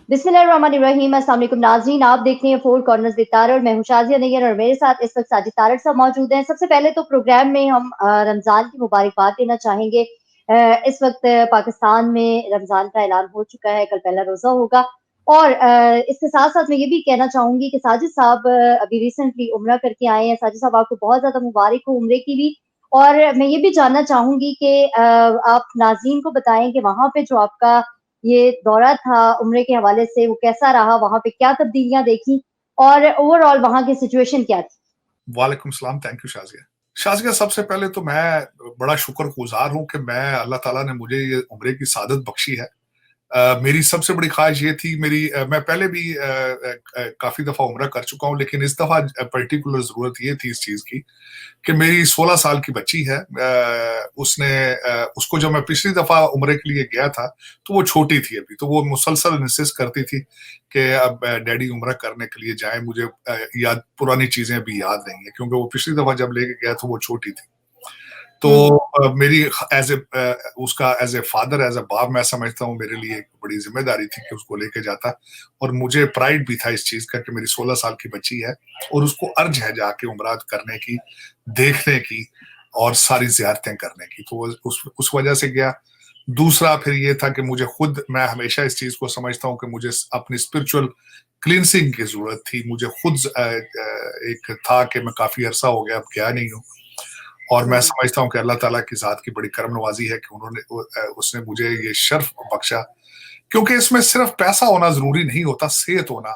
बिस्मिल्लाहिर्रहमानिर्रहीम। अस्सलाम वालेकुम नाज़रीन, आप देख रहे हैं फोर कॉर्नर्स विद तारा और मैं हूं शाज़िया नैयर और मेरे साथ इस वक्त साजिद तारड़ साहब मौजूद हैं। सबसे पहले तो प्रोग्राम में हम रमज़ान की मुबारकबाद देना चाहेंगे। इस वक्त पाकिस्तान में रमज़ान का ऐलान हो चुका है, कल पहला रोज़ा होगा और इसके साथ साथ मैं ये भी कहना चाहूंगी कि साजिद साहब अभी रिसेंटली उम्रा करके आए हैं। साजिद साहब, आपको बहुत ज्यादा मुबारक हो उम्रे की भी। और मैं ये भी जानना चाहूंगी कि आप नाज़रीन को बताएं कि वहां पे जो आपका ये दौरा था उम्रे के हवाले से वो कैसा रहा, वहां पे क्या तब्दीलियां देखी और ओवरऑल वहां की सिचुएशन क्या थी? वालेकुम सलाम। Thank you Shazia. शाज़िया, सबसे पहले तो मैं बड़ा शुक्रगुजार हूं कि मैं अल्लाह ताला ने मुझे ये उम्रे की सादत बख्शी है। मेरी सबसे बड़ी ख्वाहिश ये थी, मैं पहले भी काफी दफा उम्रा कर चुका हूं, लेकिन इस दफा पर्टिकुलर जरूरत ये थी इस चीज की कि मेरी 16 साल की बच्ची है। उसको जब मैं पिछली दफा उम्रे के लिए गया था तो वो छोटी थी अभी, तो वो मुसलसल इंसिस्ट करती थी कि अब डैडी उम्रा करने के लिए जाए। मुझे याद पुरानी चीजें अभी याद नहीं है, क्योंकि वो पिछली दफा जब लेके गया तो वो छोटी थी। तो मेरी एज ए उसका as a father, as a बाप, मैं समझता हूँ मेरे लिए एक बड़ी जिम्मेदारी थी कि उसको लेके जाता। और मुझे प्राइड भी था इस चीज का कि मेरी 16 साल की बच्ची है और उसको अर्ज है जाके उम्रात करने की, देखने की और सारी जियारतें करने की। तो उस वजह से गया। दूसरा फिर ये था कि मैं हमेशा इस चीज को समझता हूँ कि मुझे अपनी स्पिरिचुअल क्लींसिंग की जरूरत थी। मुझे खुद एक था कि मैं काफी अरसा हो गया अब गया नहीं हूँ, और मैं समझता हूँ कि अल्लाह ताला की जात की बड़ी करम नवाजी है कि उसने मुझे ये शर्फ बख्शा। क्योंकि इसमें सिर्फ पैसा होना जरूरी नहीं होता, सेहत होना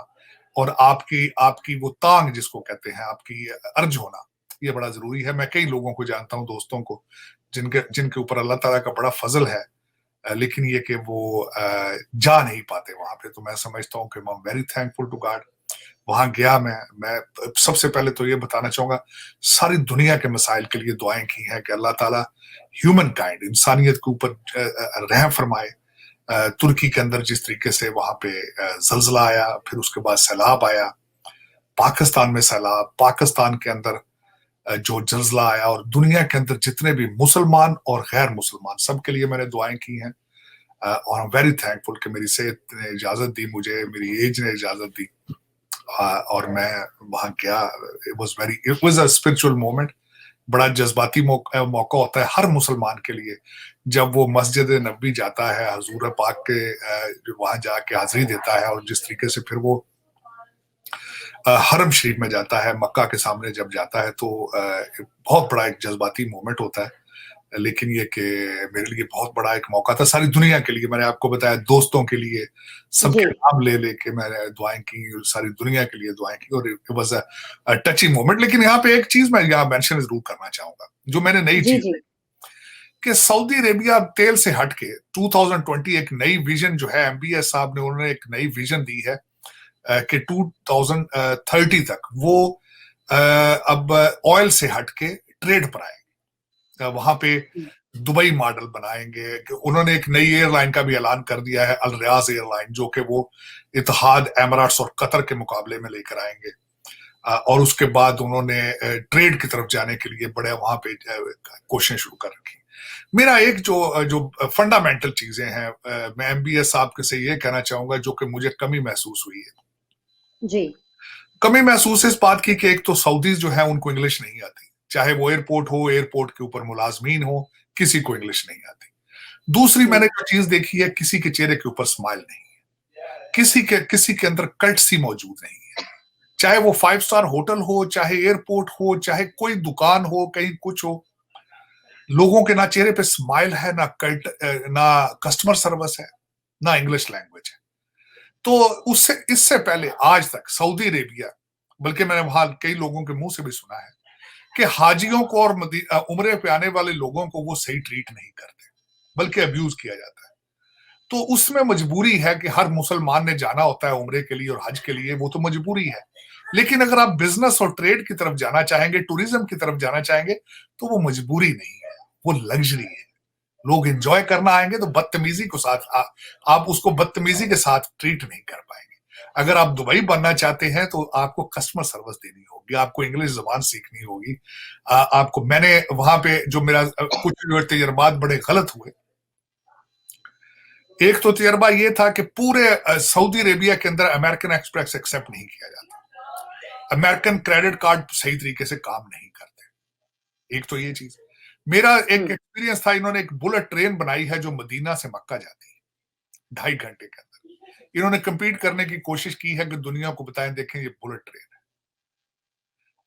और आपकी आपकी वो तांग जिसको कहते हैं, आपकी अर्ज होना, ये बड़ा जरूरी है। मैं कई लोगों को जानता हूँ, दोस्तों को, जिनके जिनके ऊपर अल्लाह ताला का बड़ा फजल है, लेकिन ये कि वो जा नहीं पाते वहां पे। तो मैं समझता हूँ कि I am very thankful to God. वहां गया मैं सबसे पहले तो ये बताना चाहूंगा, सारी दुनिया के मसाइल के लिए दुआएं की हैं कि अल्लाह ताला ह्यूमन काइंड, इंसानियत के ऊपर रहम फरमाए। तुर्की के अंदर जिस तरीके से वहां पे जलजला आया, फिर उसके बाद सैलाब आया, पाकिस्तान में सैलाब, पाकिस्तान के अंदर जो जलजला आया, और दुनिया के अंदर जितने भी मुसलमान और गैर मुसलमान, सबके लिए मैंने दुआएं की हैं। और आई एम वेरी थैंकफुल कि मेरी सेहत ने इजाजत दी, मुझे मेरी एज ने इजाजत दी, और मैं वहां गया। It was a spiritual moment. बड़ा जज्बाती मौका होता है हर मुसलमान के लिए जब वो मस्जिद नबी जाता है, हजूर पाक के वहां जाके हाजिरी देता है, और जिस तरीके से फिर वो हरम शरीफ में जाता है, मक्का के सामने जब जाता है, तो बहुत बड़ा एक जज्बाती मोमेंट होता है। लेकिन ये कि मेरे लिए बहुत बड़ा एक मौका था, सारी दुनिया के लिए। मैंने आपको बताया, दोस्तों के लिए, सबके नाम ले लेके मैंने दुआएं की, सारी दुनिया के लिए दुआएं की, और इट वाज अ टची मोमेंट। लेकिन यहाँ पे एक चीज मैं यहाँ मेंशन जरूर करना चाहूंगा, जो मैंने नई चीज कि सऊदी अरेबिया तेल से हटके 2020 एक नई विजन जो है, एमबीएस साहब ने, उन्होंने एक नई विजन दी है कि 2030 तक वो अब ऑयल से हटके ट्रेड पर आएंगे। वहां पे दुबई मॉडल बनाएंगे। उन्होंने एक नई एयरलाइन का भी ऐलान कर दिया है, अल रियाज एयरलाइन, जो कि वो इत्तेहाद, एमिरेट्स और कतर के मुकाबले में लेकर आएंगे। और उसके बाद उन्होंने ट्रेड की तरफ जाने के लिए बड़े वहां पे कोशिशें शुरू कर रखी। मेरा एक जो जो फंडामेंटल चीजें हैं, मैं एमबीएस साहब के से ये कहना चाहूंगा, जो कि मुझे कमी महसूस हुई है। जी। कमी महसूस इस बात की कि एक तो सऊदीज जो है उनको इंग्लिश नहीं आती, चाहे वो एयरपोर्ट हो, एयरपोर्ट के ऊपर मुलाजमीन हो, किसी को इंग्लिश नहीं आती। दूसरी मैंने जो चीज देखी है, किसी के चेहरे के ऊपर स्माइल नहीं है, किसी के अंदर कर्टसी मौजूद नहीं है। चाहे वो 5 स्टार होटल हो, चाहे एयरपोर्ट हो, चाहे कोई दुकान हो, कहीं कुछ हो, लोगों के ना चेहरे पे स्माइल है, ना कस्टमर सर्विस है, ना इंग्लिश लैंग्वेज है। तो उससे इससे पहले आज तक सऊदी अरेबिया, बल्कि मैंने वहां कई लोगों के मुंह से भी सुना है कि हाजियों को और उम्रे पे आने वाले लोगों को वो सही ट्रीट नहीं करते, बल्कि अब्यूज किया जाता है। तो उसमें मजबूरी है कि हर मुसलमान ने जाना होता है उम्रे के लिए और हज के लिए, वो तो मजबूरी है। लेकिन अगर आप बिजनेस और ट्रेड की तरफ जाना चाहेंगे, टूरिज्म की तरफ जाना चाहेंगे, तो वो मजबूरी नहीं है, वो लग्जरी है। लोग एंजॉय करना आएंगे तो बदतमीजी को साथ आप उसको बदतमीजी के साथ ट्रीट नहीं कर पाएंगे। अगर आप दुबई बनना चाहते हैं तो आपको कस्टमर सर्विस देनी होगी, आपको इंग्लिश जबान सीखनी होगी। आपको, मैंने वहां पे जो मेरा कुछ तजर्बात बड़े गलत हुए एक तो तजर्बा ये था कि पूरे सऊदी अरेबिया के अंदर अमेरिकन एक्सप्रेस एक्सेप्ट नहीं किया जाता, अमेरिकन क्रेडिट कार्ड सही तरीके से काम नहीं करते। एक तो ये चीज। मेरा एक एक्सपीरियंस था, इन्होंने एक बुलेट ट्रेन बनाई है जो मदीना से मक्का जाती है 2.5 घंटे के अंदर। इन्होंने कंपीट करने की कोशिश की है कि दुनिया को बताएं, देखें ये बुलेट ट्रेन है।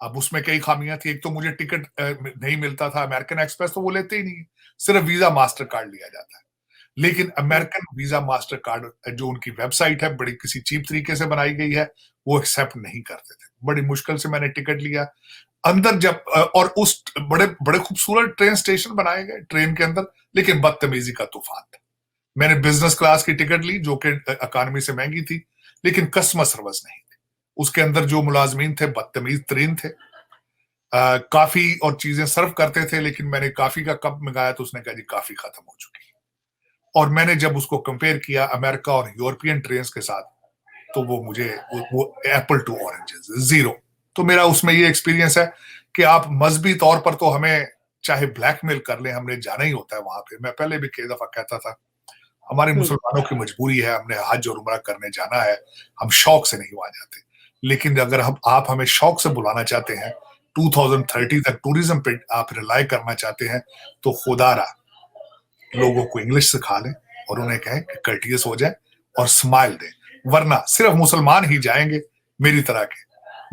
अब उसमें कई खामियां थी। एक तो मुझे टिकट नहीं मिलता था, अमेरिकन एक्सप्रेस तो वो लेते ही नहीं, सिर्फ वीजा मास्टर कार्ड लिया जाता है। लेकिन अमेरिकन वीजा मास्टर कार्ड जो उनकी वेबसाइट है बड़ी किसी चीप तरीके से बनाई गई है, वो एक्सेप्ट नहीं करते थे। बड़ी मुश्किल से मैंने टिकट लिया अंदर जब, और उस बड़े बड़े खूबसूरत ट्रेन स्टेशन बनाए गए ट्रेन के अंदर, लेकिन बदतमीजी का तूफान था। मैंने बिजनेस क्लास की टिकट ली जो कि इकोनॉमी से महंगी थी, लेकिन कस्टमर सर्विस नहीं थी। उसके अंदर जो मुलाजमीन थे बदतमीज तरीन थे। काफी और चीजें सर्व करते थे, लेकिन मैंने काफी का कप मंगाया तो उसने कहा जी काफी खत्म हो चुकी है। और मैंने जब उसको कंपेयर किया अमेरिका और यूरोपियन ट्रेन के साथ, तो वो मुझे वो एप्पल टू ऑरेंजेस, जीरो। तो मेरा उसमें ये एक्सपीरियंस है कि आप मजहबी तौर पर तो हमें चाहे ब्लैकमेल कर लें, हमने जाना ही होता है वहां पे। मैं पहले भी कई दफा कहता था, हमारे मुसलमानों की मजबूरी है, हमने हज और उमरा करने जाना है, हम शौक से नहीं वहां जाते। लेकिन अगर आप हमें शौक से बुलाना चाहते हैं, 2030 तक टूरिज्म पे आप रिलाई करना चाहते हैं, तो खुदारा लोगों को इंग्लिश सिखा लें और उन्हें कहें कि कर्टियस हो जाए और स्माइल दें। वरना सिर्फ मुसलमान ही जाएंगे मेरी तरह के,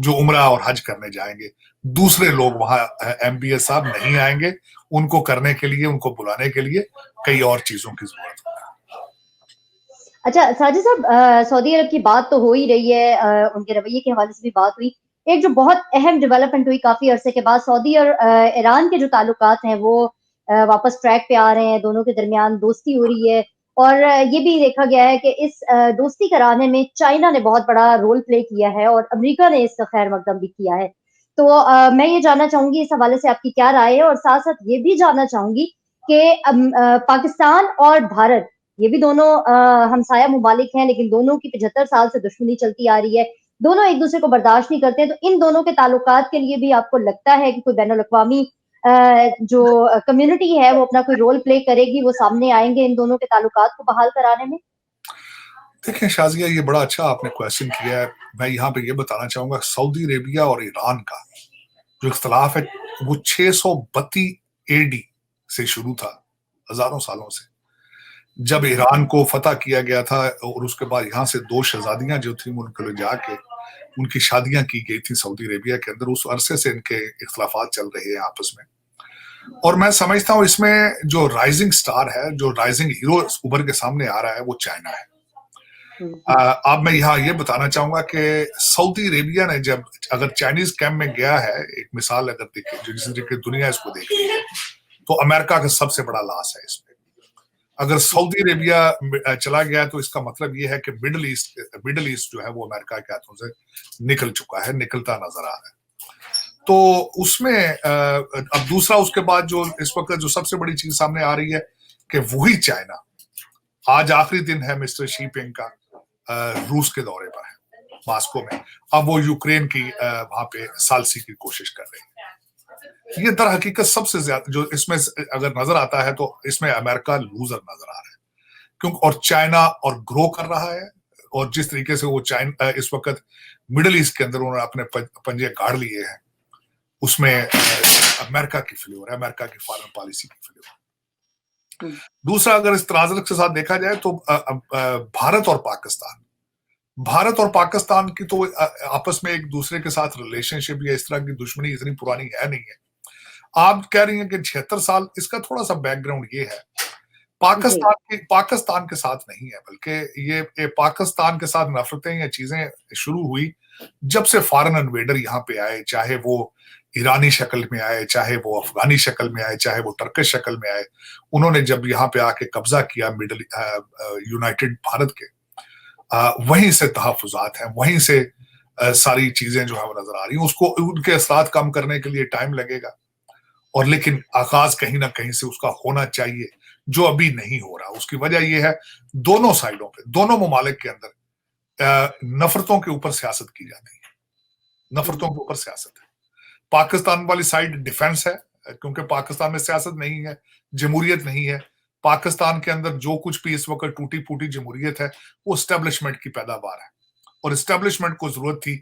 जो उमरा और हज करने जाएंगे। दूसरे लोग वहां एमबीएस साहब नहीं आएंगे। उनको करने के लिए, उनको बुलाने के लिए कई और चीजों की जरूरत है। अच्छा साजिद साहब, सऊदी अरब की बात तो हो ही रही है, उनके रवैये के हवाले से भी बात हुई। एक जो बहुत अहम डेवलपमेंट हुई काफी अरसे के बाद, सऊदी और ईरान के जो ताल्लुकात हैं वो वापस ट्रैक पे आ रहे हैं, दोनों के दरमियान दोस्ती हो रही है। और ये भी देखा गया है कि इस दोस्ती कराने में चाइना ने बहुत बड़ा रोल प्ले किया है और अमेरिका ने इसका खैर मकदम भी किया है। तो मैं ये जानना चाहूंगी इस हवाले से आपकी क्या राय है, और साथ साथ ये भी जानना चाहूंगी कि पाकिस्तान और भारत, ये भी दोनों हमसाया मुमालिक हैं, लेकिन दोनों की 75 साल से दुश्मनी चलती आ रही है। दोनों एक दूसरे को बर्दाश्त नहीं करते हैं। तो इन दोनों के ताल्लुकात के लिए भी आपको लगता है कि कोई बैनुल अक़वामी जो कम्युनिटी है वो अपना कोई रोल प्ले करेगी, वो सामने आएंगे इन दोनों के ताल्लुकात को बहाल कराने में? देखें शाजिया, ये बड़ा अच्छा आपने क्वेश्चन किया है। मैं यहाँ पे ये बताना चाहूंगा, सऊदी अरेबिया और ईरान का जो इख्तलाफ है वो 632 एडी से शुरू था, हजारों सालों से। जब ईरान को फतह किया गया था और उसके बाद यहाँ से 2 शहजादियां जो थी उनको ले जाके उनकी शादियां की गई थी सऊदी अरेबिया के अंदर, उस अरसे से इनके इख्तलाफात चल रहे हैं आपस में। और मैं समझता हूँ इसमें जो राइजिंग स्टार है, जो राइजिंग हीरो उभर के सामने आ रहा है, वो चाइना है। अब मैं यहाँ ये बताना चाहूंगा कि सऊदी अरेबिया ने जब, अगर चाइनीज कैंप में गया है, एक मिसाल अगर देखे जो जिस तरीके दुनिया इसको देख रही है, तो अमेरिका का सबसे बड़ा लॉस है इसमें। अगर सऊदी अरेबिया चला गया तो इसका मतलब ये है कि मिडल ईस्ट जो है वो अमेरिका के हाथों से निकल चुका है, निकलता नजर आ रहा है। तो उसमें अब दूसरा उसके बाद जो इस वक्त जो सबसे बड़ी चीज सामने आ रही है कि वही चाइना, आज आखिरी दिन है मिस्टर शीपिंग का, रूस के दौरे पर है मॉस्को में। अब वो यूक्रेन की वहां पे सालसी की कोशिश कर रहे हैं। ये दर हकीकत सबसे ज्यादा जो इसमें अगर नजर आता है तो इसमें अमेरिका लूजर नजर आ रहा है, क्योंकि और चाइना और ग्रो कर रहा है। और जिस तरीके से वो चाइना इस वक्त मिडिल ईस्ट के अंदर उन्होंने अपने पंजे गाड़ लिए हैं, उसमें अमेरिका की फेल्योर है, अमेरिका की फॉरेन पॉलिसी की फेल्योर। दूसरा, अगर इस तनाजुर के साथ देखा जाए तो भारत और पाकिस्तान की तो आपस में एक दूसरे के साथ रिलेशनशिप या इस तरह की दुश्मनी इतनी पुरानी है नहीं है। आप कह रही हैं कि 76 साल, इसका थोड़ा सा बैकग्राउंड ये है, पाकिस्तान के साथ नहीं है, बल्कि ये पाकिस्तान के साथ नफरतें या चीजें शुरू हुई जब से फॉरेन इन्वेडर यहाँ पे आए, चाहे वो ईरानी शक्ल में आए, चाहे वो अफगानी शक्ल में आए, चाहे वो टर्किश शक्ल में आए। उन्होंने जब यहाँ पे आके कब्जा किया मिडिल यूनाइटेड भारत के, वहीं से तहफुजात हैं, वहीं से सारी चीजें जो है वो नजर आ रही हैं। उसको उनके असरात कम करने के लिए टाइम लगेगा, और लेकिन आगाज कहीं ना कहीं से उसका होना चाहिए, जो अभी नहीं हो रहा। उसकी वजह यह है, दोनों साइडों पे, दोनों ममालिक के अंदर नफरतों के ऊपर सियासत की जाती है, नफरतों के ऊपर सियासत है। पाकिस्तान वाली साइड डिफेंस है, क्योंकि पाकिस्तान में सियासत नहीं है, जमहूरियत नहीं है। पाकिस्तान के अंदर जो कुछ भी इस वक्त टूटी फूटी जमहूरियत है वो एस्टेब्लिशमेंट की पैदावार है, और एस्टेब्लिशमेंट को जरूरत थी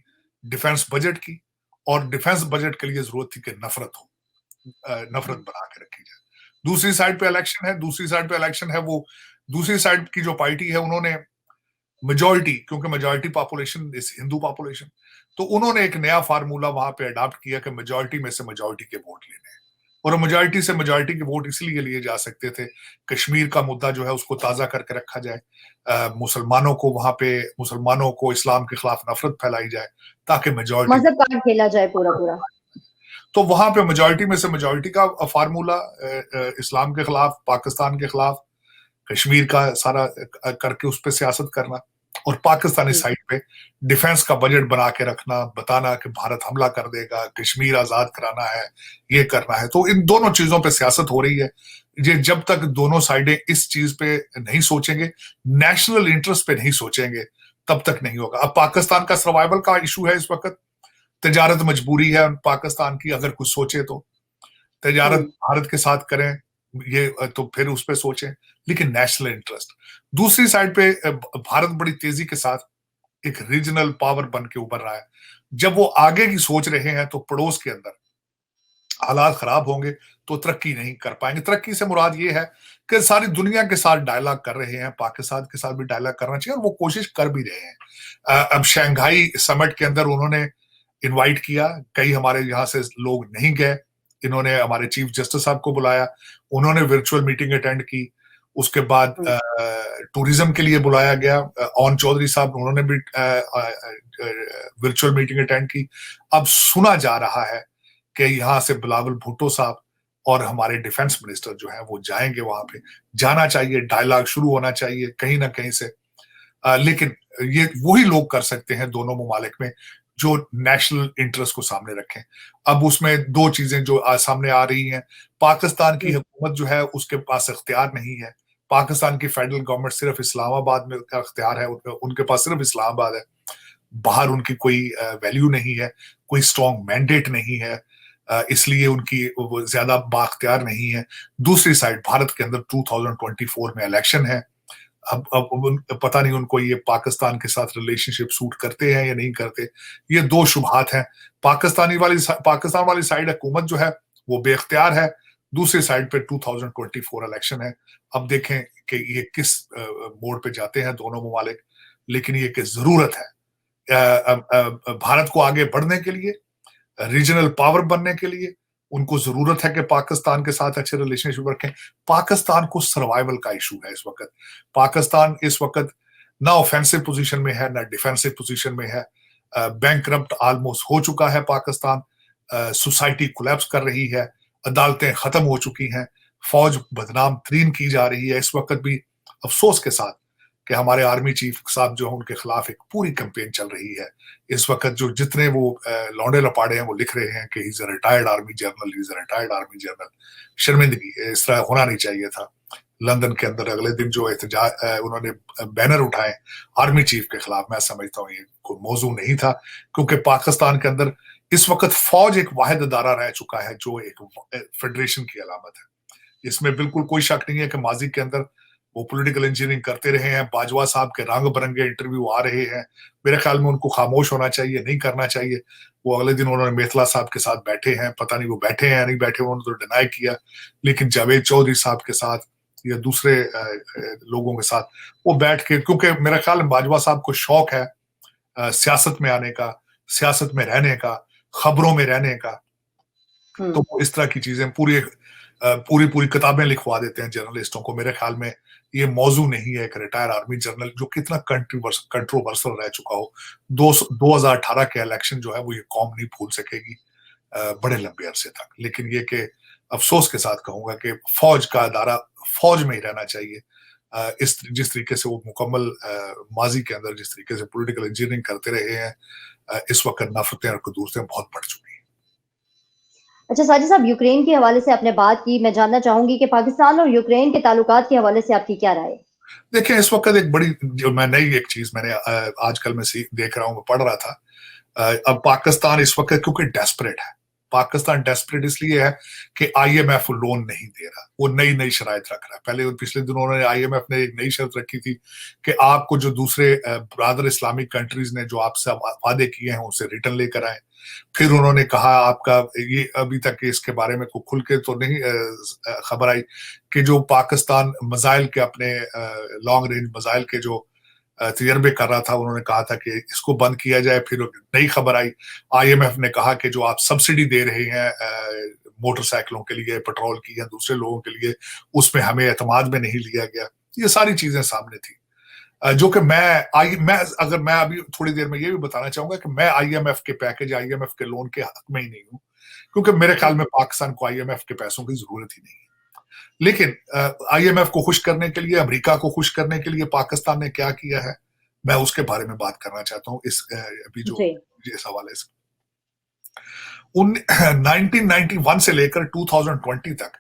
डिफेंस बजट की, और डिफेंस बजट के लिए जरूरत थी कि नफरत हो, नफरत बना के रखी जाए। दूसरी साइड पे इलेक्शन है, वो दूसरी साइड की जो पार्टी है उन्होंने मेजॉरिटी, क्योंकि मेजॉरिटी पॉपुलेशन इस हिंदू पॉपुलेशन, तो उन्होंने एक नया फार्मूला वहां पे अडॉप्ट किया कि मेजॉरिटी में से मेजॉरिटी के वोट लेने हैं, और मेजॉरिटी से मेजॉरिटी के वोट इसलिए लिए जा सकते थे कश्मीर का मुद्दा जो है उसको ताजा करके रखा जाए, मुसलमानों को वहां पे मुसलमानों को इस्लाम के खिलाफ नफरत फैलाई जाए ताकि मेजॉरिटी मजहब कार्ड खेला जाए पूरा पूरा। तो वहां पे मेजॉरिटी में से मेजॉरिटी का फार्मूला इस्लाम के खिलाफ, पाकिस्तान के खिलाफ, कश्मीर का सारा करके उस पर सियासत करना, और पाकिस्तानी साइड पे डिफेंस का बजट बना के रखना, बताना कि भारत हमला कर देगा, कश्मीर आजाद कराना है, ये करना है। तो इन दोनों चीजों पे सियासत हो रही है। ये जब तक दोनों साइडें इस चीज पे नहीं सोचेंगे, नेशनल इंटरेस्ट पे नहीं सोचेंगे, तब तक नहीं होगा। अब पाकिस्तान का सर्वाइवल का इशू है इस वक्त, तजारत मजबूरी है पाकिस्तान की, अगर कुछ सोचे तो तजारत भारत के साथ करें, ये तो फिर उस पर सोचें, लेकिन नेशनल इंटरेस्ट। दूसरी साइड पे भारत बड़ी तेजी के साथ एक रीजनल पावर बन के उभर रहा है। जब वो आगे की सोच रहे हैं तो पड़ोस के अंदर हालात खराब होंगे तो तरक्की नहीं कर पाएंगे। तरक्की से मुराद ये है कि सारी दुनिया के साथ डायलॉग कर रहे हैं, पाकिस्तान के साथ भी डायलॉग करना चाहिए, और वो कोशिश कर भी रहे हैं। अब शंघाई समिट के अंदर उन्होंने इनवाइट किया, कई हमारे यहाँ से लोग नहीं गए, इन्होंने हमारे चीफ जस्टिस साहब को बुलाया, उन्होंने वर्चुअल मीटिंग अटेंड की। उसके बाद टूरिज्म के लिए बुलाया गया, ओन चौधरी साहब उन्होंने भी वर्चुअल मीटिंग अटेंड की। अब सुना जा रहा है कि यहाँ से बिलावल भुट्टो साहब और हमारे डिफेंस मिनिस्टर जो है वो जाएंगे वहां पे। जाना चाहिए, डायलॉग शुरू होना चाहिए कहीं ना कहीं से, लेकिन ये वही लोग कर सकते हैं दोनों ममालिक में जो नेशनल इंटरेस्ट को सामने रखें। अब उसमें दो चीजें जो सामने आ रही हैं, पाकिस्तान की हुकूमत जो है उसके पास इख्तियार नहीं है, पाकिस्तान की फेडरल गवर्नमेंट सिर्फ इस्लामाबाद में का इख्तियार है, उनके पास सिर्फ इस्लामाबाद है, बाहर उनकी कोई वैल्यू नहीं है, कोई स्ट्रॉन्ग मैंडेट नहीं है, इसलिए उनकी ज्यादा बाख्तियार नहीं है। दूसरी साइड भारत के अंदर 2024 में इलेक्शन है। अब पता नहीं उनको ये पाकिस्तान के साथ रिलेशनशिप सूट करते हैं या नहीं करते, ये दो शुबहात हैं। पाकिस्तान वाली साइड हुकूमत जो है वो बेख्तियार है, दूसरी साइड पे 2024 इलेक्शन है। अब देखें कि ये किस मोड़ पे जाते हैं दोनों ममालिक, लेकिन ये कि जरूरत है भारत को आगे बढ़ने के लिए, रीजनल पावर बनने के लिए उनको जरूरत है कि पाकिस्तान के साथ अच्छे रिलेशनशिप रखें। पाकिस्तान को सर्वाइवल का इशू है इस वक्त। पाकिस्तान इस वक्त ना ऑफेंसिव पोजीशन में है ना डिफेंसिव पोजीशन में है, बैंकरप्ट ऑलमोस्ट हो चुका है पाकिस्तान, सोसाइटी कोलैप्स कर रही है, अदालतें खत्म हो चुकी हैं, फौज बदनाम तरीन की जा रही है। इस वक्त भी अफसोस के साथ कि हमारे आर्मी चीफ साहब जो है उनके खिलाफ एक पूरी कैंपेन चल रही है इस वक्त। जो जितने वो लौंडे लपाड़े हैं वो लिख रहे हैं कि is a retired army general, is a retired army general. शर्मिंदगी, इस तरह होना नहीं चाहिए था। लंदन के अंदर अगले दिन जो एहतजाज उन्होंने बैनर उठाए आर्मी चीफ के खिलाफ, मैं समझता हूँ ये कोई मौजू नहीं था, क्योंकि पाकिस्तान के अंदर इस वक्त फौज एक वाहिद अदारा रह चुका है जो एक फेडरेशन की अलामत है। इसमें बिल्कुल कोई शक नहीं है कि माजी के अंदर वो पॉलिटिकल इंजीनियरिंग करते रहे हैं। बाजवा साहब के रंग बिरंगे इंटरव्यू आ रहे हैं, मेरे ख्याल में उनको खामोश होना चाहिए, नहीं करना चाहिए। वो अगले दिन उन्होंने मेथला साहब के साथ बैठे हैं, पता नहीं वो बैठे हैं या नहीं बैठे, उन्होंने तो डिनाई किया, लेकिन जावेद चौधरी साहब के साथ या दूसरे लोगों के साथ वो बैठ के, क्योंकि मेरा ख्याल में बाजवा साहब को शौक है सियासत में आने का, सियासत में रहने का, खबरों में रहने का, तो वो इस तरह की चीजें पूरी किताबें लिखवा देते हैं जर्नलिस्टों को। मेरे ख्याल में ये मौजू नहीं है एक रिटायर आर्मी जनरल जो कितना कंट्रोवर्सल रह चुका हो। 2018 के इलेक्शन जो है वो ये कौम नहीं भूल सकेगी बड़े लंबे अरसे तक। लेकिन ये कि अफसोस के साथ कहूंगा कि फौज का अदारा फौज में ही रहना चाहिए। जिस तरीके से वो मुकम्मल माजी के अंदर जिस तरीके से पॉलिटिकल इंजीनियरिंग करते रहे हैं, इस वक्त नफरतें और कदूरतें बहुत बढ़ चुकी हैं। अच्छा साजिद साहब, यूक्रेन के हवाले से आपने बात की, मैं जानना चाहूंगी कि पाकिस्तान और यूक्रेन के ताल्लुकात के हवाले से आपकी क्या राय है? देखिए, इस वक्त एक बड़ी जो मैं नई एक चीज मैंने आजकल मैं देख रहा हूँ, मैं पढ़ रहा था। अब पाकिस्तान इस वक्त क्योंकि डेस्परेट है, पाकिस्तान डेस्परेट इसलिए है कि आईएमएफ लोन नहीं दे रहा, वो नई नई शराइत रख रहा है। पहले पिछले दिनों उन्होंने आईएमएफ ने एक नई शर्त रखी थी कि आपको जो दूसरे ब्रादर इस्लामिक कंट्रीज ने जो आपसे वादे किए हैं उनसे रिटर्न लेकर आए। फिर उन्होंने कहा आपका ये अभी तक इसके बारे में कोई खुल के तो नहीं खबर आई कि जो पाकिस्तान मिसाइल के अपने लॉन्ग रेंज मिसाइल के जो तजर्बे कर रहा था, उन्होंने कहा था कि इसको बंद किया जाए। फिर नई खबर आई, आईएमएफ ने कहा कि जो आप सब्सिडी दे रहे हैं मोटरसाइकिलों के लिए, पेट्रोल की या दूसरे लोगों के लिए, उसमें हमें एतमाद में नहीं लिया गया। ये सारी चीजें सामने थी, जो कि मैं अभी थोड़ी देर में ये भी बताना चाहूंगा कि मैं आईएमएफ के पैकेज, आईएमएफ के लोन के हक में ही नहीं हूं, क्योंकि मेरे ख्याल में पाकिस्तान को आईएमएफ के पैसों की जरूरत ही नहीं है। लेकिन आईएमएफ को खुश करने के लिए, अमेरिका को खुश करने के लिए पाकिस्तान ने क्या किया है, मैं उसके बारे में बात करना चाहता हूँ इस अभी जो इस हवाले से। 1991 से लेकर 2020 तक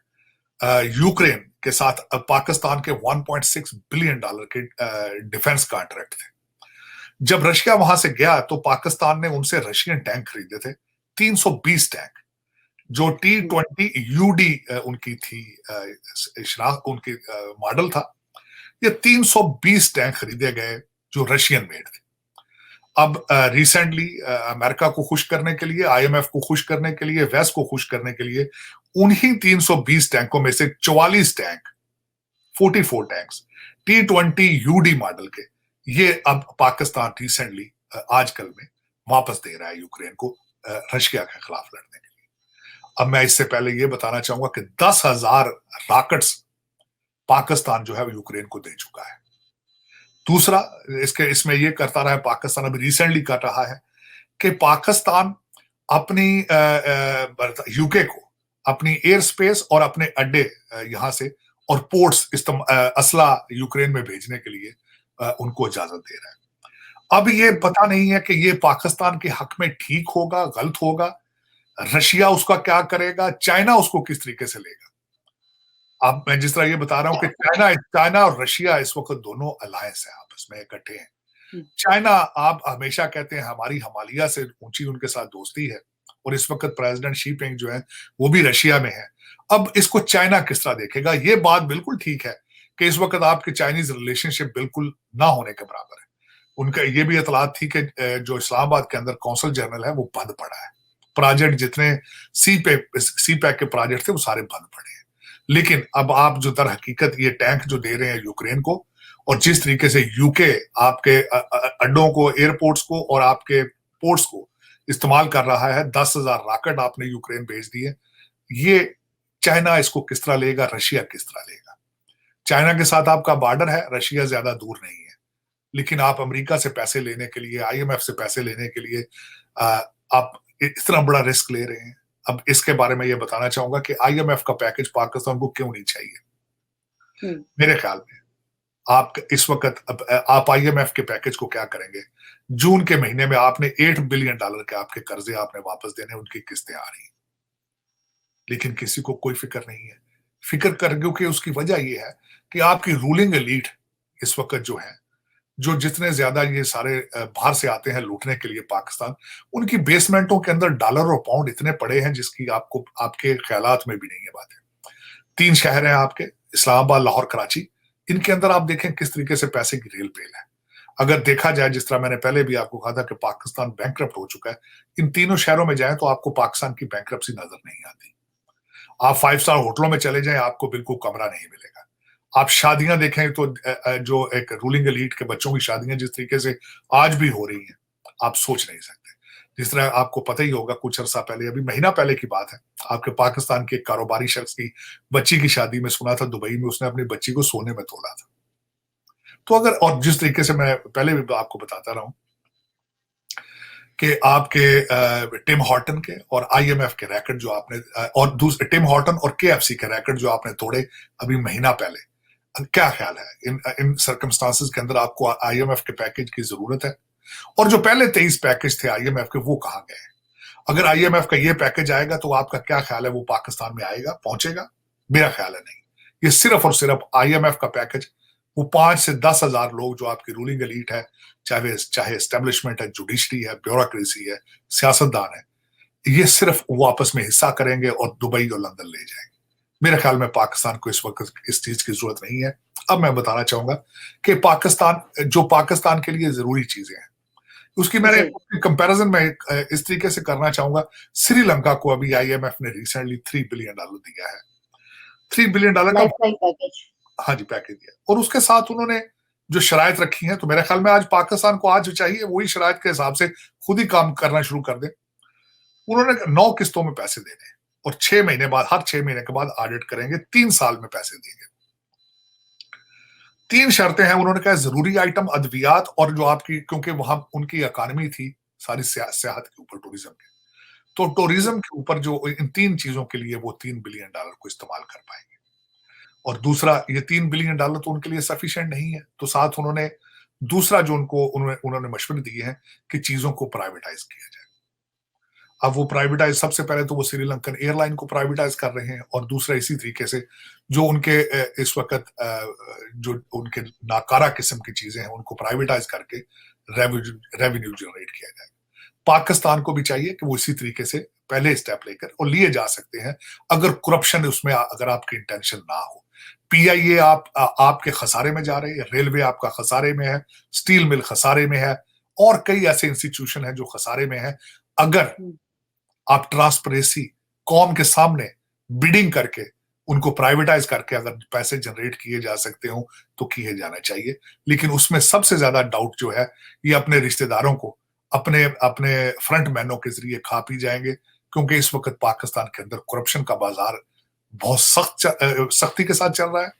यूक्रेन के साथ पाकिस्तान के $1.6 बिलियन के डिफेंस कॉन्ट्रैक्ट थे। जब रशिया वहां से गया तो पाकिस्तान ने उनसे रशियन टैंक खरीदे थे, 320 टैंक, जो T-20 यूडी उनकी थी, उनकी मॉडल था। ये 320 टैंक खरीदे गए जो रशियन मेड थे। अब रिसेंटली अमेरिका को खुश करने के लिए, आईएमएफ को खुश करने के लिए, वेस्ट को खुश करने के लिए, उन्हीं 320 टैंकों में से 44 tank, 44 tanks T-20 UD model के, ये अब पाकिस्तान रिसेंटली आजकल में वापस दे रहा है यूक्रेन को रशिया के खिलाफ लड़ने के लिए। अब मैं इससे पहले ये बताना चाहूंगा कि 10,000 रॉकेट्स पाकिस्तान जो है वो यूक्रेन को दे चुका है। दूसरा, इसमें ये करता रहा है पाकिस्तान, अभी रिसेंटली कर रहा है कि पाकिस्तान अपनी यूके को अपनी एयर स्पेस और अपने अड्डे यहां से और पोर्ट्स असला यूक्रेन में भेजने के लिए उनको इजाजत दे रहा है। अब ये पता नहीं है कि ये पाकिस्तान के हक में ठीक होगा, गलत होगा, रशिया उसका क्या करेगा, चाइना उसको किस तरीके से लेगा। अब मैं जिस तरह ये बता रहा हूं कि चाइना और रशिया इस वक्त दोनों अलायंस है, आपस में इकट्ठे हैं। चाइना, आप हमेशा कहते हैं हमारी हिमालय से ऊंची उनके साथ दोस्ती है, और इस वक्त प्रेसिडेंट शी पिंग जो है वो भी रशिया में है। अब इसको चाइना किस तरह देखेगा? ये बात बिल्कुल ठीक है कि इस वक्त आपके चाइनीज रिलेशनशिप बिल्कुल ना होने के बराबर है। उनका ये भी इतलात थी कि जो इस्लामाबाद के अंदर कौंसल जनरल है वो बंद पड़ा है, प्रोजेक्ट जितने सी पैक के प्रोजेक्ट थे वो सारे बंद पड़े हैं। लेकिन अब आप जो दर हकीकत ये टैंक जो दे रहे हैं यूक्रेन को, और जिस तरीके से यूके आपके अड्डों को, एयरपोर्ट्स को और आपके पोर्ट्स को इस्तेमाल कर रहा है, 10,000 रॉकेट आपने यूक्रेन भेज दिए, ये चाइना इसको किस तरह लेगा, रशिया किस तरह लेगा? चाइना के साथ आपका बॉर्डर है, रशिया ज्यादा दूर नहीं है, लेकिन आप अमेरिका से पैसे लेने के लिए, आईएमएफ से पैसे लेने के लिए आप इतना बड़ा रिस्क ले रहे हैं। अब इसके बारे में ये बताना चाहूंगा कि आईएमएफ का पैकेज पाकिस्तान को क्यों नहीं चाहिए। मेरे ख्याल में आप इस वक्त आप आईएमएफ के पैकेज को क्या करेंगे? जून के महीने में आपने $8 बिलियन के आपके कर्जे आपने वापस देने, उनकी किस्तें आ रही, लेकिन किसी को कोई फिक्र नहीं है। फिक्र कर, क्योंकि उसकी वजह यह है कि आपकी रूलिंग एलीट इस वक्त जो है, जो जितने ज्यादा ये सारे बाहर से आते हैं लूटने के लिए पाकिस्तान, उनकी बेसमेंटों के अंदर डॉलर और पाउंड इतने पड़े हैं जिसकी आपको आपके ख्यालात में भी नहीं है बातें। 3 शहर हैं आपके, इस्लामाबाद, लाहौर, कराची, इनके अंदर आप देखें किस तरीके से पैसे की रेल पेल है। अगर देखा जाए, जिस तरह मैंने पहले भी आपको कहा था कि पाकिस्तान बैंकरप्ट हो चुका है, इन तीनों शहरों में जाएं तो आपको पाकिस्तान की बैंकरप्सी नजर नहीं आती। आप 5 स्टार होटलों में चले जाएं, आपको बिल्कुल कमरा नहीं मिलेगा। आप शादियां देखें तो जो एक रूलिंग एलीट के बच्चों की शादियां जिस तरीके से आज भी हो रही हैं, आप सोच नहीं सकते। जिस तरह आपको पता ही होगा, कुछ अरसा पहले, अभी महीना पहले की बात है, आपके पाकिस्तान के कारोबारी शख्स की बच्ची की शादी में सुना था दुबई में उसने अपनी बच्ची को सोने में तोला था। तो अगर, और जिस तरीके से मैं पहले भी आपको बताता रहा हूं कि आपके टिम हॉर्टन के और आईएमएफ के रैकेट जो आपने, और दूसरे टिम हॉर्टन और केएफसी के रैकेट जो आपने तोड़े अभी महीना पहले, क्या ख्याल है इन सर्कमस्टांसेस के अंदर आपको आईएमएफ के पैकेज की जरूरत है? और जो पहले 23 पैकेज थे आईएमएफ के, वो कहां गए? अगर आईएमएफ का ये पैकेज आएगा तो आपका क्या ख्याल है, वो पाकिस्तान में आएगा, पहुंचेगा? मेरा ख्याल है नहीं। ये सिर्फ और सिर्फ आईएमएफ का पैकेज, वो 5 से 10 हजार लोग जो आपकी रूलिंग एलीट है, चाहे एस्टेब्लिशमेंट है, जुडिशरी है, ब्यूरोक्रेसी है, सियासतदान है, ये सिर्फ वो आपस में हिस्सा करेंगे और दुबई और लंदन ले जाएंगे। मेरे ख्याल में पाकिस्तान को इस वक्त इस चीज की जरूरत नहीं है। अब मैं बताना चाहूंगा कि पाकिस्तान के लिए जरूरी चीजें हैं, उसकी मैंने जी। कंपैरिजन में इस तरीके से करना चाहूंगा। श्रीलंका को अभी आईएमएफ ने रिसेंटली $3 बिलियन दिया है, $3 बिलियन का, लाइफ टाइम पैकेज। हाँ जी, पैकेज दिया, और उसके साथ उन्होंने जो शराइत रखी है, तो मेरे ख्याल में आज पाकिस्तान को आज चाहिए वही शराइत के हिसाब से खुद ही काम करना शुरू कर दे। उन्होंने 9 किस्तों में पैसे देने हैं और 6 महीने बाद, हर 6 महीने के बाद ऑडिट करेंगे, 3 साल में पैसे देंगे। 3 शर्तें हैं, उन्होंने कहा जरूरी आइटम, अद्वियात, और जो आपकी, क्योंकि वहां उनकी इकोनॉमी थी सारी सियाहत के ऊपर, टूरिज्म के, तो जी। टूरिज्म के ऊपर जो इन 3 चीजों के लिए वो $3 बिलियन को इस्तेमाल कर पाएंगे। और दूसरा, ये $3 बिलियन तो उनके लिए सफिशिएंट नहीं है, तो साथ उन्होंने दूसरा जो उन्होंने मशवरे दिए हैं कि चीजों को प्राइवेटाइज किया जाए। अब वो प्राइवेटाइज, सबसे पहले तो वो श्रीलंकन एयरलाइन को प्राइवेटाइज कर रहे हैं, और दूसरा इसी तरीके से जो उनके इस वक्त जो उनके नाकारा किस्म की चीजें हैं उनको प्राइवेटाइज करके रेवेन्यू जनरेट किया जाए। पाकिस्तान को भी चाहिए कि वो इसी तरीके से पहले स्टेप लेकर, और लिए जा सकते हैं अगर करप्शन उसमें, अगर आपकी इंटेंशन ना हो। पीआईए आपके खसारे में जा रही है, रेलवे आपका खसारे में है, स्टील मिल खसारे में है, और कई ऐसे इंस्टीट्यूशन हैं जो खसारे में है। अगर आप ट्रांसपेरेंसी, कौम के सामने बिडिंग करके, उनको प्राइवेटाइज करके अगर पैसे जनरेट किए जा सकते हो तो किए जाना चाहिए। लेकिन उसमें सबसे ज्यादा डाउट जो है, ये अपने रिश्तेदारों को, अपने अपने फ्रंट मैनों के जरिए खा पी जाएंगे, क्योंकि इस वक्त पाकिस्तान के अंदर करप्शन का बाजार बहुत सख्ती के साथ चल रहा है।